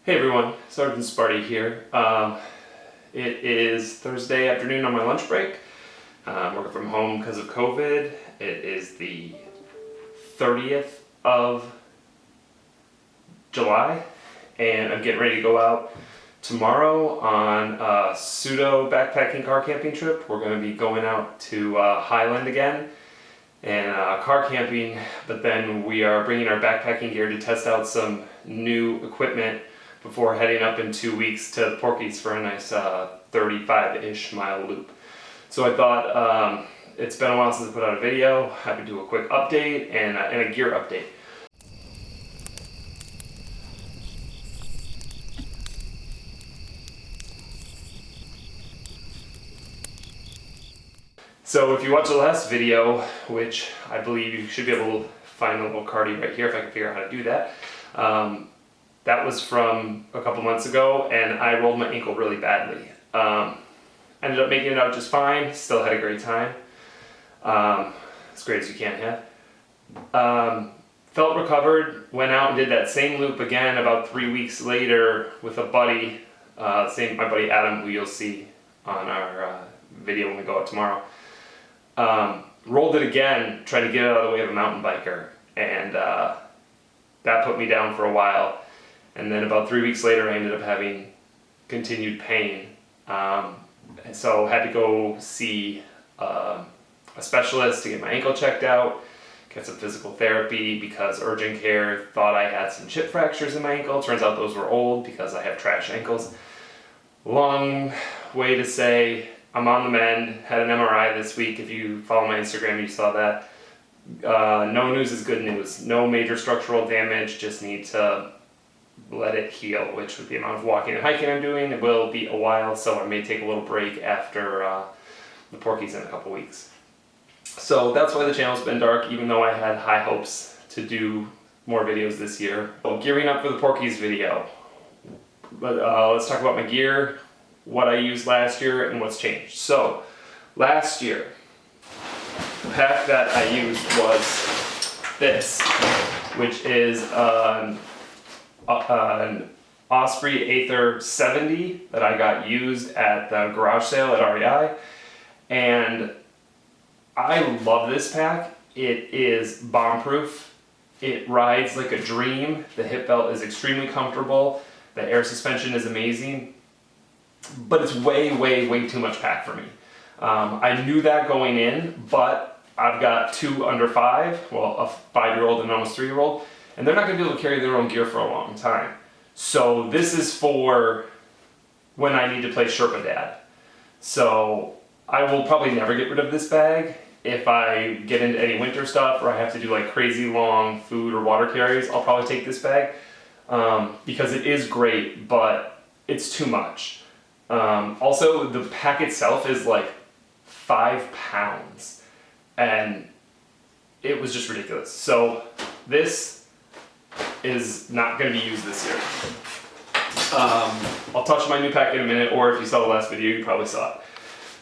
Hey everyone, Sergeant Sparty here. It is Thursday afternoon on my lunch break. I'm working from home because of COVID. It is the 30th of July and I'm getting ready to go out tomorrow on a pseudo backpacking car camping trip. We're going to be going out to Highland again and car camping, but then we are bringing our backpacking gear to test out some new equipment before heading up in 2 weeks to Porky's for a nice 35-ish mile loop. So I thought it's been a while since I put out a video. I could do a quick update and a gear update. So if you watched the last video, which I believe you should be able to find a little cardie right here if I can figure out how to do that. That was from a couple months ago and I rolled my ankle really badly. Ended up making it out just fine, still had a great time. As great as you can have. Felt recovered, went out and did that same loop again about 3 weeks later with a buddy, my buddy Adam, who you'll see on our video when we go out tomorrow. Rolled it again, tried to get it out of the way of a mountain biker, and that put me down for a while. And then about 3 weeks later I ended up having continued pain. So had to go see a specialist to get my ankle checked out, get some physical therapy because urgent care thought I had some chip fractures in my ankle. Turns out those were old because I have trash ankles. Long way to say I'm on the mend, had an MRI this week. If you follow my Instagram you saw that. No news is good news. No major structural damage, just need to let it heal, which with the amount of walking and hiking I'm doing, it will be a while, so I may take a little break after the Porky's in a couple weeks. So that's why the channel's been dark, even though I had high hopes to do more videos this year. Well, gearing up for the Porky's video. But let's talk about my gear, what I used last year, and what's changed. So, last year, the pack that I used was this, which is an Osprey Aether 70 that I got used at the garage sale at REI, and I love this pack. It is bomb-proof. It rides like a dream. The hip belt is extremely comfortable. The air suspension is amazing, but it's way too much pack for me. I knew that going in, but I've got two under 5, well, a 5-year-old and almost 3-year-old, and they're not going to be able to carry their own gear for a long time. So this is for when I need to play Sherpa Dad. So I will probably never get rid of this bag. If I get into any winter stuff or I have to do like crazy long food or water carries, I'll probably take this bag because it is great, but it's too much. Also, the pack itself is like 5 pounds and it was just ridiculous. So this is not going to be used this year. I'll touch my new pack in a minute, or if you saw the last video, you probably saw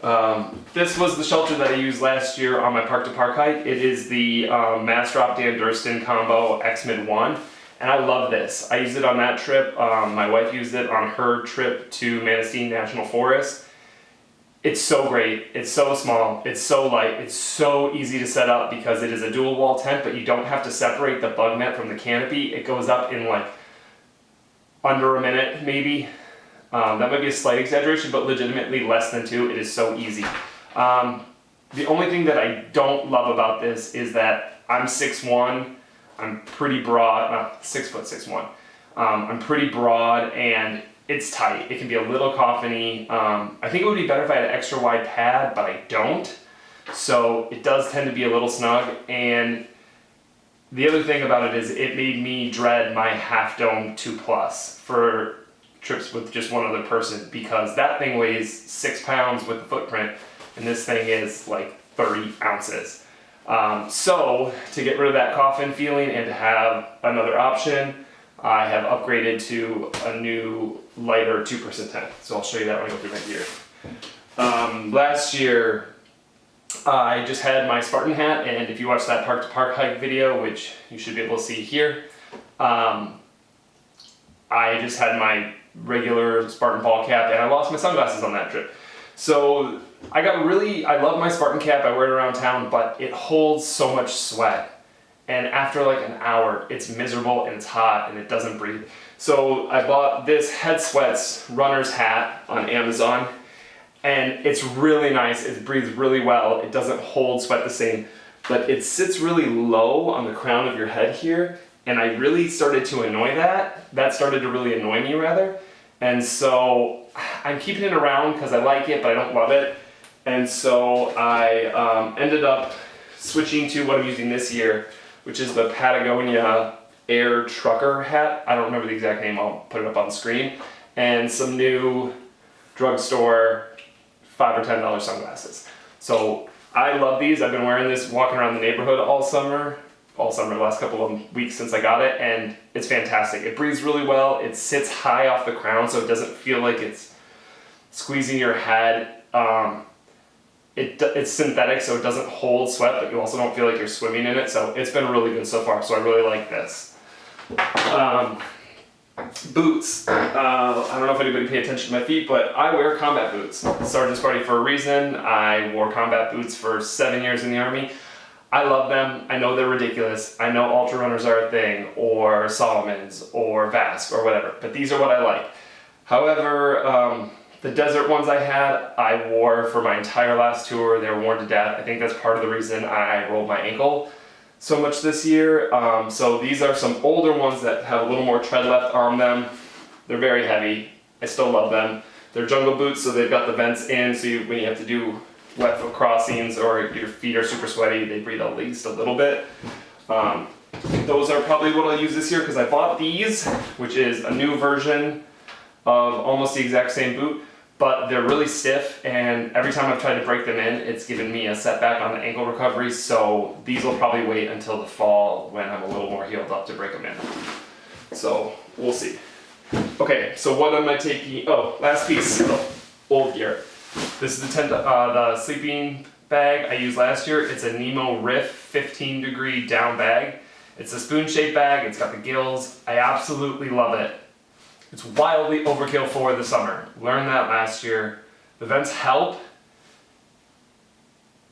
it. This was the shelter that I used last year on my park to park hike. It is the Mass Drop Dan Durston Combo Xmid 1, and I love this. I used it on that trip. My wife used it on her trip to Manistee National Forest. It's so great, it's so small, it's so light, it's so easy to set up because it is a dual wall tent, but you don't have to separate the bug net from the canopy. It goes up in like under a minute maybe. That might be a slight exaggeration, but legitimately less than 2. It is so easy. The only thing that I don't love about this is that I'm 6'1", I'm pretty broad, 6'1". I'm pretty broad and it's tight. It can be a little coffiny. I think it would be better if I had an extra wide pad, but I don't. So it does tend to be a little snug. And the other thing about it is it made me dread my Half Dome 2+ for trips with just one other person, because that thing weighs 6 pounds with the footprint and this thing is like 30 ounces. So to get rid of that coffin feeling and to have another option, I have upgraded to a new lighter 2% tent. So I'll show you that when I go through my gear. Last year I just had my Spartan hat, and if you watch that park to park hike video, which you should be able to see here, I just had my regular Spartan ball cap and I lost my sunglasses on that trip. So I love my Spartan cap, I wear it around town, but it holds so much sweat. And after like an hour, it's miserable and it's hot and it doesn't breathe. So I bought this Head Sweats runner's hat on Amazon, and it's really nice. It breathes really well. It doesn't hold sweat the same, but it sits really low on the crown of your head here, and I really started to annoy that. That started to really annoy me rather. And so I'm keeping it around because I like it, but I don't love it. And so I ended up switching to what I'm using this year, which is the Patagonia Air Trucker hat. I don't remember the exact name, I'll put it up on the screen. And some new drugstore $5 or $10 sunglasses. So I love these. I've been wearing this walking around the neighborhood all summer, the last couple of weeks since I got it, and it's fantastic. It breathes really well. It sits high off the crown so it doesn't feel like it's squeezing your head. It's synthetic, so it doesn't hold sweat, but you also don't feel like you're swimming in it. So it's been really good so far, so I really like this. Boots. I don't know if anybody paid attention to my feet, but I wear combat boots. Sergeant Sparty for a reason. I wore combat boots for 7 years in the Army. I love them. I know they're ridiculous. I know Ultra Runners are a thing, or Solomon's, or Vask, or whatever, but these are what I like. However, the desert ones I had, I wore for my entire last tour. They were worn to death. I think that's part of the reason I rolled my ankle so much this year. So these are some older ones that have a little more tread left on them. They're very heavy. I still love them. They're jungle boots, so they've got the vents in, so when you have to do wet foot crossings or your feet are super sweaty, they breathe at least a little bit. Those are probably what I'll use this year because I bought these, which is a new version of almost the exact same boot, but they're really stiff, and every time I've tried to break them in, it's given me a setback on the ankle recovery, so these will probably wait until the fall when I'm a little more healed up to break them in. So we'll see. Okay, so what am I taking? Oh, last piece of old gear. This is the sleeping bag I used last year. It's a Nemo Riff 15 degree down bag. It's a spoon-shaped bag. It's got the gills. I absolutely love it. It's wildly overkill for the summer. Learned that last year. The vents help.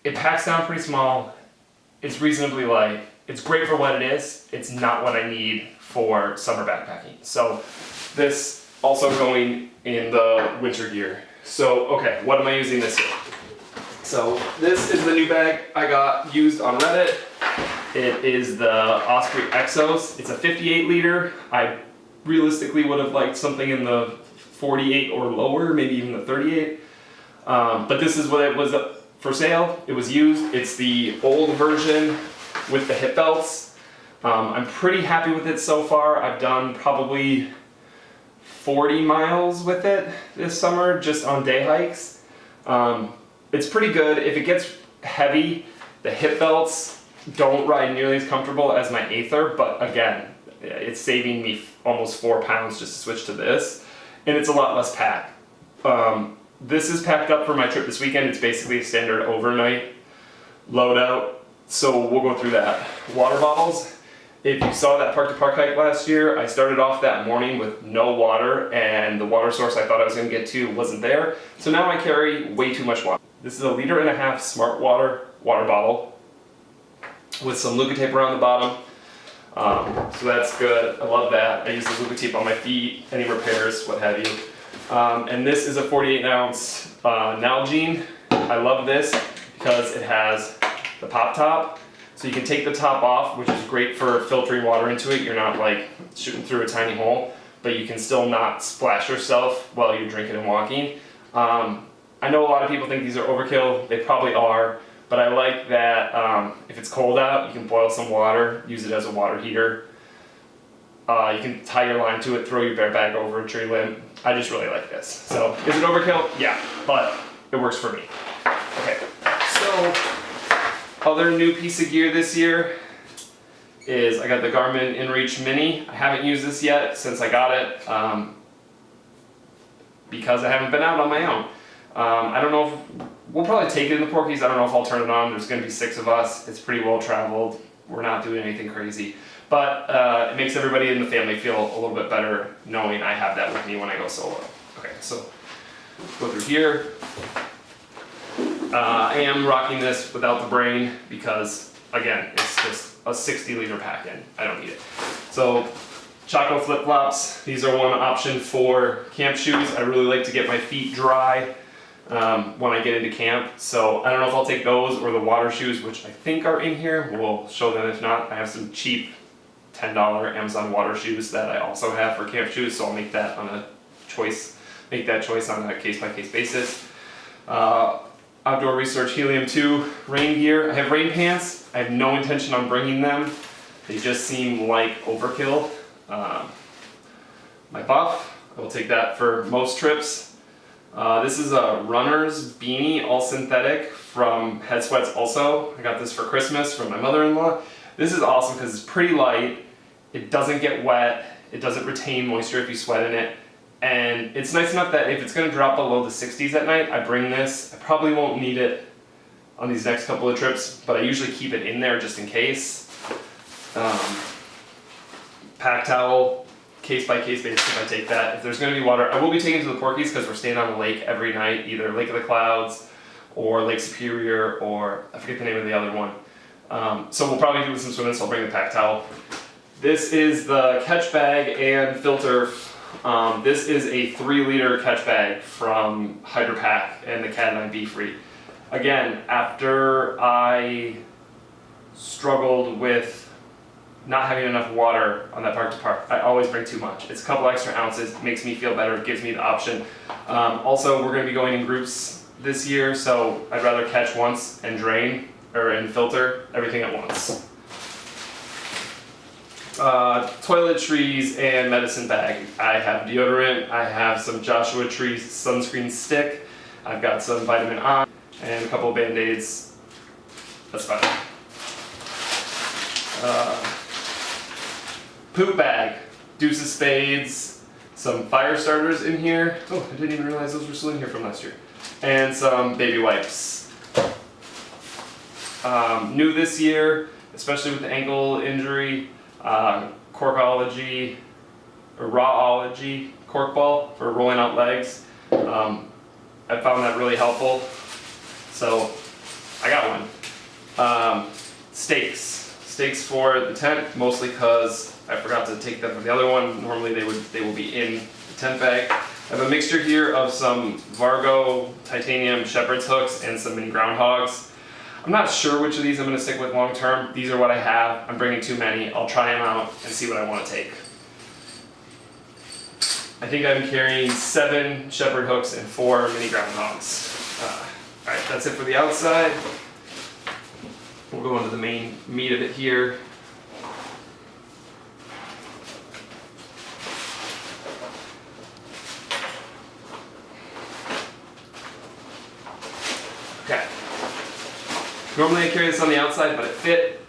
It packs down pretty small. It's reasonably light. It's great for what it is. It's not what I need for summer backpacking. So this also going in the winter gear. So, okay, what am I using this year? So this is the new bag I got used on Reddit. It is the Osprey Exos. It's a 58 liter. I realistically would have liked something in the 48 or lower, maybe even the 38. But this is what it was for sale. It was used. It's the old version with the hip belts. I'm pretty happy with it so far. I've done probably 40 miles with it this summer, just on day hikes. It's pretty good. If it gets heavy, the hip belts don't ride nearly as comfortable as my Aether, but again, it's saving me almost 4 pounds just to switch to this, and it's a lot less pack. This is packed up for my trip this weekend. It's basically a standard overnight loadout, so we'll go through that. Water bottles. If you saw that park to park hike last year, I started off that morning with no water, and the water source I thought I was going to get to wasn't there. So now I carry way too much water. This is a 1.5 liter Smart water bottle with some Luca tape around the bottom. So that's good. I love that. I use the Luca tape on my feet, any repairs, what have you. And this is a 48 ounce Nalgene. I love this because it has the pop top. So you can take the top off, which is great for filtering water into it. You're not like shooting through a tiny hole, but you can still not splash yourself while you're drinking and walking. I know a lot of people think these are overkill. They probably are, but I like that if it's cold out, you can boil some water, use it as a water heater. You can tie your line to it, throw your bear bag over a tree limb. I just really like this. So, is it overkill? Yeah, but it works for me. Okay, so other new piece of gear this year is I got the Garmin InReach Mini. I haven't used this yet since I got it because I haven't been out on my own. I don't know if we'll probably take it in the Porkies. I don't know if I'll turn it on. There's going to be 6 of us. It's pretty well traveled. we're not doing anything crazy. But it makes everybody in the family feel a little bit better knowing I have that with me when I go solo. Okay, so go through here. I am rocking this without the brain because, again, it's just a 60-liter pack-in. I don't need it. So, Choco flip-flops. These are one option for camp shoes. I really like to get my feet dry when I get into camp. So, I don't know if I'll take those or the water shoes, which I think are in here. We'll show them if not. I have some cheap $10 Amazon water shoes that I also have for camp shoes, so I'll make that on a choice. Make that choice on a case-by-case basis. Outdoor Research Helium 2 rain gear. I have rain pants. I have no intention on bringing them. They just seem like overkill. My buff, I will take that for most trips. This is a runner's beanie, all synthetic, from Head Sweats also. I got this for Christmas from my mother-in-law. This is awesome because it's pretty light. It doesn't get wet. It doesn't retain moisture if you sweat in it. And it's nice enough that if it's going to drop below the 60s at night, I bring this. I probably won't need it on these next couple of trips, but I usually keep it in there just in case. Pack towel, case by case basis if I take that. If there's going to be water, I will be taking it to the Porkies because we're staying on a lake every night, either Lake of the Clouds or Lake Superior, or I forget the name of the other one. So we'll probably do some swimming, so I'll bring the pack towel. This is the catch bag and filter. This is a 3-liter catch bag from Hydro Pack and the Cat 9 Be Free. Again, after I struggled with not having enough water on that park to park, I always bring too much. It's a couple extra ounces, makes me feel better, gives me the option. Also, we're going to be going in groups this year, so I'd rather catch once and drain, or and filter everything at once. Toiletries and medicine bag. I have deodorant, I have some Joshua Tree sunscreen stick, I've got some vitamin I, and a couple of Band-Aids. That's fine. Poop bag, deuce of spades, some fire starters in here. Oh, I didn't even realize those were still in here from last year. And some baby wipes. New this year, especially with the ankle injury, Corkology, or Rawology cork ball for rolling out legs. I found that really helpful, so I got one. Stakes for the tent, mostly because I forgot to take them from the other one. Normally they will be in the tent bag. I have a mixture here of some Vargo titanium shepherd's hooks and some mini groundhogs. I'm not sure which of these I'm going to stick with long term. These are what I have. I'm bringing too many. I'll try them out and see what I want to take. I think I'm carrying 7 shepherd hooks and 4 mini groundhogs. Alright, that's it for the outside. We'll go into the main meat of it here. Okay. Normally I carry this on the outside, but it fit.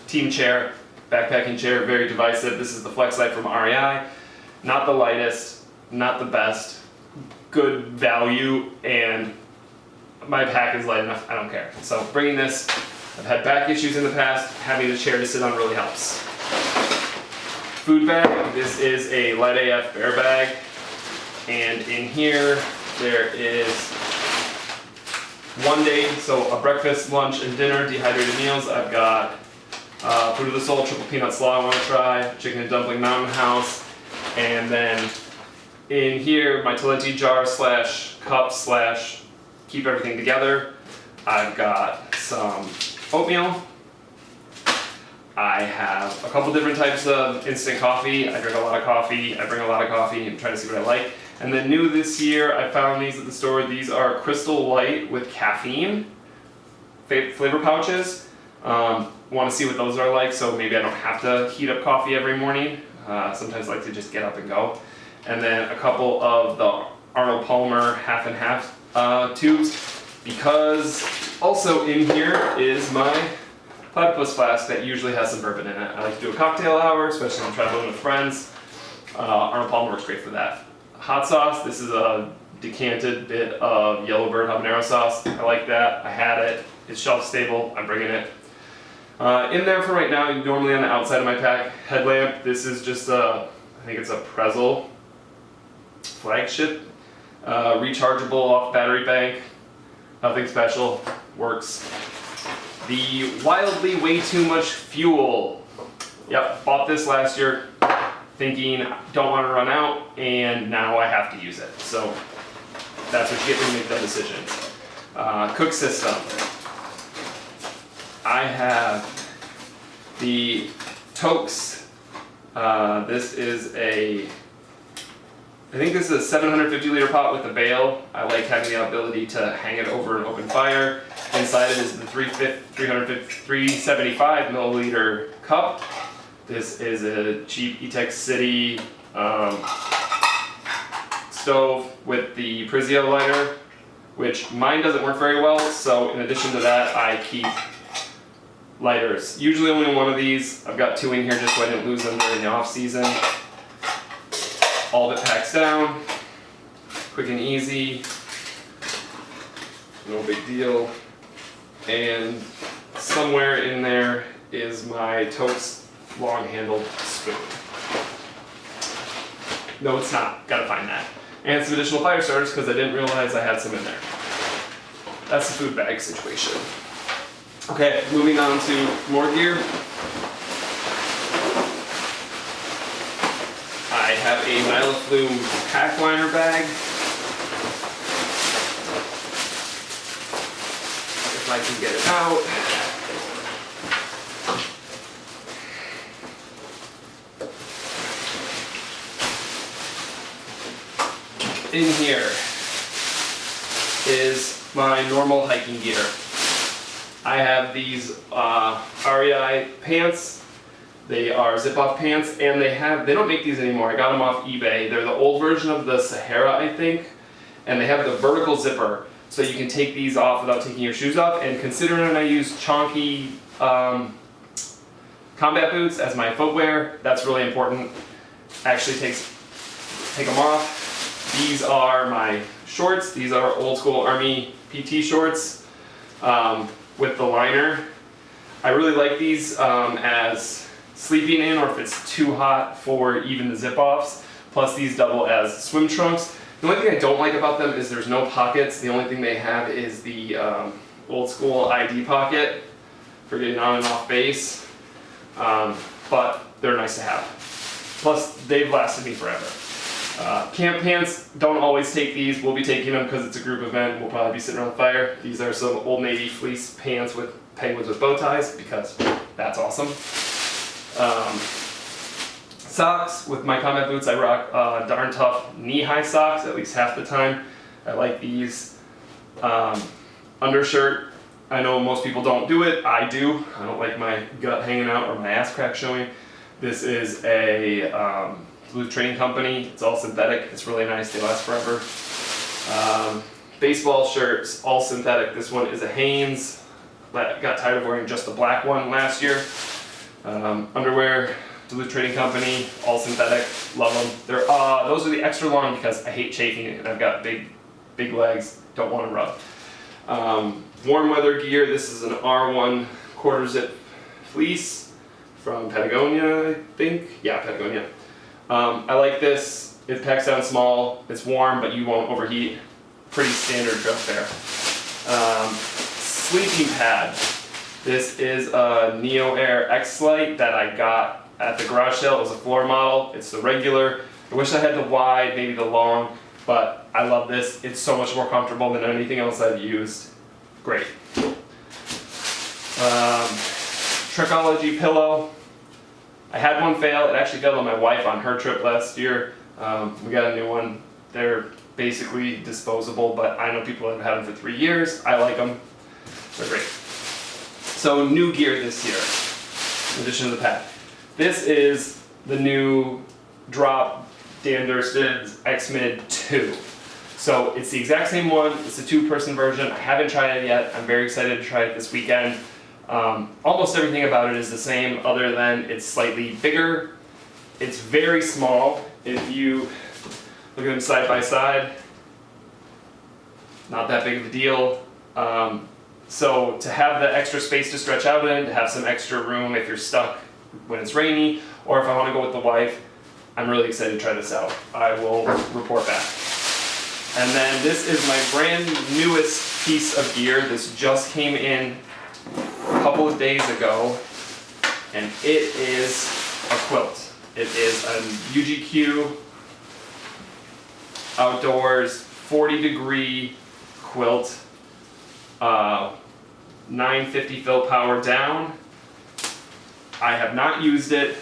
Team chair, backpacking chair, very divisive. This is the Xlite from REI. Not the lightest, not the best, good value, and my pack is light enough, I don't care. So bringing this, I've had back issues in the past, having the chair to sit on really helps. Food bag, this is a Light AF bear bag, and in here there is one day, so a breakfast, lunch, and dinner, dehydrated meals. I've got Food of the Soul, triple peanut slaw I want to try, chicken and dumpling mountain house, and then in here, my Talenti jar / cup / keep everything together. I've got some oatmeal. I have a couple different types of instant coffee. I drink a lot of coffee. I bring a lot of coffee and try to see what I like. And then new this year, I found these at the store. These are Crystal Light with caffeine flavor pouches. Want to see what those are like, so maybe I don't have to heat up coffee every morning. Sometimes I like to just get up and go. And then a couple of the Arnold Palmer half and half tubes, because also in here is my platypus flask that usually has some bourbon in it. I like to do a cocktail hour, especially when I'm traveling with friends. Arnold Palmer works great for that. Hot sauce, this is a decanted bit of Yellowbird habanero sauce. I like that. I had it. It's shelf stable. I'm bringing it. In there for right now, normally on the outside of my pack, headlamp. This is just I think it's a Prezzo flagship, rechargeable off battery bank. Nothing special, works. The wildly way too much fuel. Yep, bought this last year, thinking don't want to run out, and now I have to use it. So that's what you get when you make that decision. Cook system. I have the Toaks. This is I think this is a 750 liter pot with a bail. I like having the ability to hang it over an open fire. Inside it is the 375 milliliter cup. This is a cheap Etekcity stove with the Piezo lighter, which mine doesn't work very well, so in addition to that I keep lighters. Usually only one of these. I've got 2 in here just so I didn't lose them during the off season. All of it packs down, quick and easy, no big deal. And somewhere in there is my Toaks long-handled spoon. No, it's not. Gotta find that. And some additional fire starters because I didn't realize I had some in there. That's the food bag situation. Okay, moving on to more gear. I have a Nylaflume pack liner bag. If I can get it out. In here is my normal hiking gear. I have these REI pants. They are zip-off pants, and they don't make these anymore. I got them off eBay. They're the old version of the Sahara, I think, and they have the vertical zipper, so you can take these off without taking your shoes off. And considering I use chonky combat boots as my footwear, that's really important. Actually take them off. These are my shorts. These are old school Army PT shorts with the liner. I really like these as sleeping in, or if it's too hot for even the zip-offs. Plus these double as swim trunks. The only thing I don't like about them is there's no pockets. The only thing they have is the old school ID pocket for getting on and off base. But they're nice to have. Plus they've lasted me forever. Camp pants, don't always take these. We'll be taking them because it's a group event. We'll probably be sitting around the fire. These are some Old Navy fleece pants with penguins with bow ties because that's awesome. Socks, with my combat boots I rock darn tough knee-high socks at least half the time. I like these. Undershirt, I know most people don't do it. I do. I don't like my gut hanging out or my ass crack showing. This is a Blue Trading Company. It's all synthetic. It's really nice. They last forever. Baseball shirts, all synthetic. This one is a Hanes. Got tired of wearing just the black one last year. Underwear, Blue Trading Company, all synthetic. Love them. Those are the extra long because I hate chafing and I've got big legs. Don't want to rub. Warm weather gear. This is an R1 quarter zip fleece from Patagonia, I think. Yeah, Patagonia. I like this. It packs down small. It's warm, but you won't overheat. Pretty standard trip there. Sleeping pad. This is a Neoair Xlite that I got at the garage sale. It was a floor model. It's the regular. I wish I had the wide, maybe the long, but I love this. It's so much more comfortable than anything else I've used. Great. Trekology Pillow. I had one fail. It actually failed on my wife on her trip last year. We got a new one. They're basically disposable, but I know people that have had them for 3 years. I like them. They're great. So new gear this year, in addition to the pack. This is the new drop Dan Durston's Xmid 2. So it's the exact same one. It's a 2-person version. I haven't tried it yet. I'm very excited to try it this weekend. Almost everything about it is the same other than it's slightly bigger. It's very small. If you look at them side by side, not that big of a deal. So to have the extra space to stretch out in, to have some extra room if you're stuck when it's rainy, or if I want to go with the wife, I'm really excited to try this out. I will report back. And then this is my brand newest piece of gear. This just came in a couple of days ago, and it is a quilt. It is a UGQ Outdoors 40-degree quilt, 950 fill power down. I have not used it.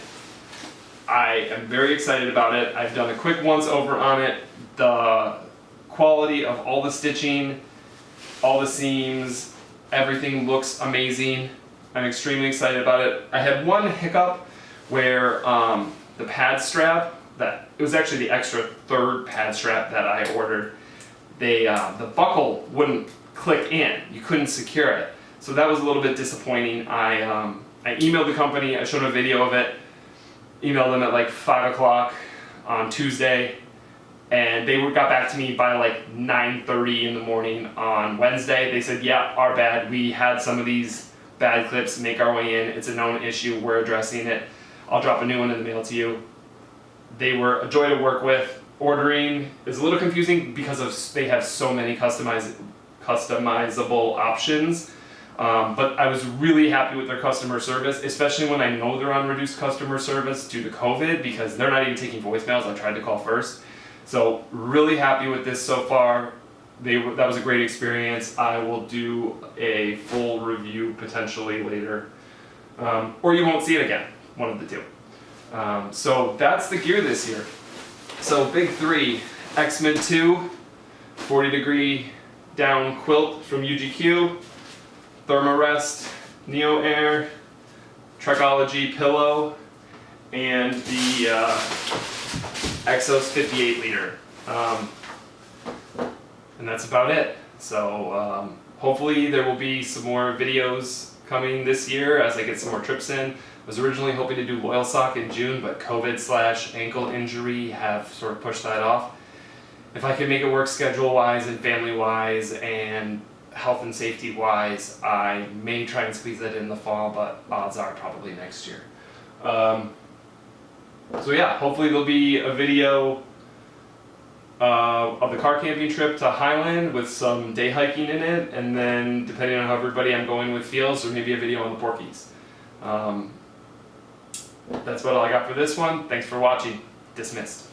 I am very excited about it. I've done a quick once over on it. The quality of all the stitching, all the seams, everything looks amazing. I'm extremely excited about it. I had one hiccup where the pad strap, it was actually the extra third pad strap that I ordered, the buckle wouldn't click in. You couldn't secure it. So that was a little bit disappointing. I emailed the company, I showed them a video of it, emailed them at like 5 o'clock on Tuesday, and they got back to me by like 9:30 in the morning on Wednesday. They said, yeah, our bad. We had some of these bad clips make our way in. It's a known issue. We're addressing it. I'll drop a new one in the mail to you. They were a joy to work with. Ordering is a little confusing because they have so many customizable options. But I was really happy with their customer service, especially when I know they're on reduced customer service due to COVID, because they're not even taking voicemails. I tried to call first. So really happy with this so far. That was a great experience. I will do a full review potentially later. Or you won't see it again, one of the two. So that's the gear this year. So big three, Xmid 2, 40-degree down quilt from UGQ, Thermarest, Neoair, Trekology Pillow, and the Exos 58 liter. And that's about it. So hopefully there will be some more videos coming this year as I get some more trips in. I was originally hoping to do Loyal Sock in June, but COVID/ankle injury have sort of pushed that off. If I can make it work schedule-wise and family-wise and health and safety-wise, I may try and squeeze that in the fall, but odds are probably next year. So yeah, hopefully there'll be a video of the car camping trip to Highland with some day hiking in it, and then depending on how everybody I'm going with feels, or maybe a video on the Porkies. That's about all I got for this one. Thanks for watching. Dismissed.